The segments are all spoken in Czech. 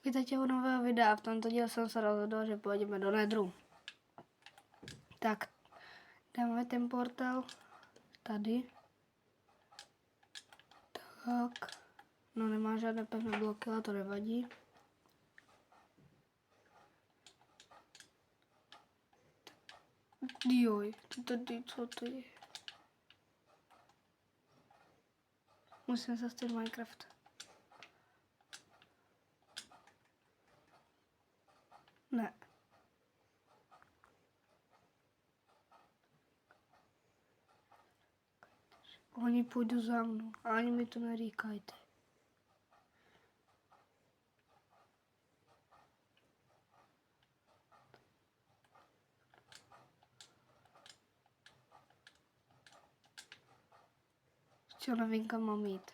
Vítajte u nového videa. V tomto díle jsem se rozhodl, že půjdeme do Nedru. Tak, dáme ten portál tady. Tak, no nemá žádné pevné bloky, ale to nevadí. Joj, tady co to je? Musím zastat Minecraft. Ne. Oni půjdu za mnou, ani mi to neříkajte. Co nevím, kam mám jít.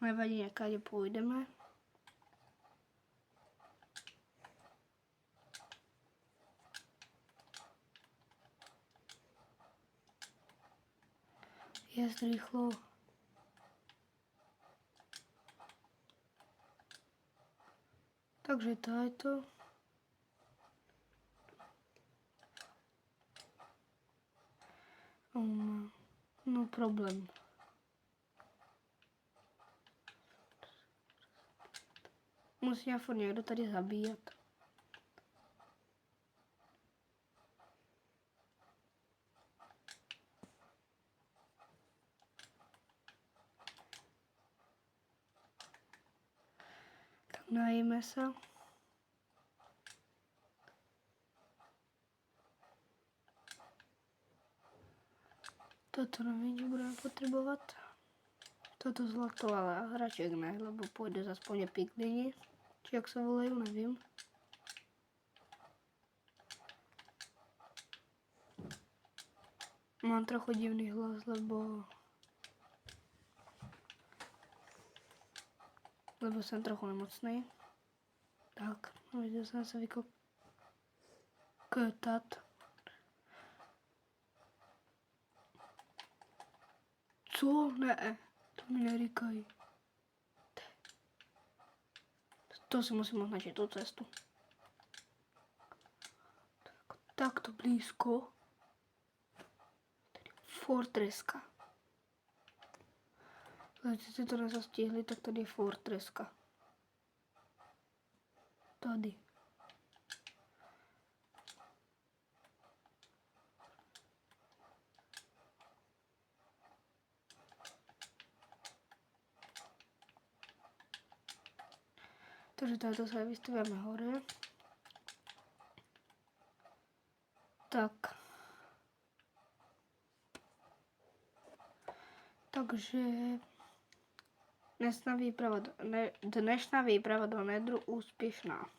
Nevadí, někde půjdeme. Jest rychlo. Takže to je to. No problém. Musí mě furt někdo tady zabíjet. Tak najíme se. Toto nevím, že budeme potřebovat. Toto zlato, ale hraček ne, lebo půjde aspoň piglini. Či jak se volají, nevím. Mám trochu divný hlas, lebo jsem trochu nemocný. Tak, viděl jsem se vykotat. Co? Ne, to mi neříkají. To si musím označit tu cestu. Tak to blízko. Fortreska. Když si to nezastihli, tak tady je Fortreska. Tady. Takže tady se vystavíme hore. Tak. Takže dnešná výprava do Nedru úspěšná.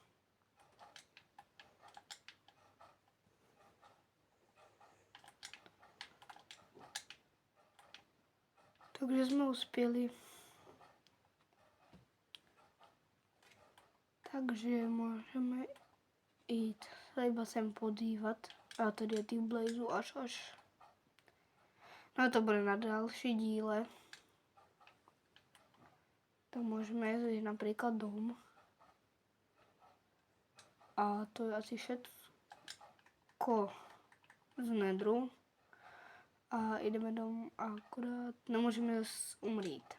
Takže jsme uspěli. Takže můžeme jít třeba sem podívat. A tady je těch blazů až. No to bude na další díle. Tak můžeme jít například dom. A to je asi všetko z Nedru. A jdeme domů a akorát nemůžeme umřít.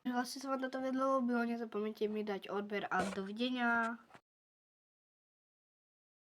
Jestli se vám toto video líbilo, nezapomeňte mi dať odběr a dovidenia.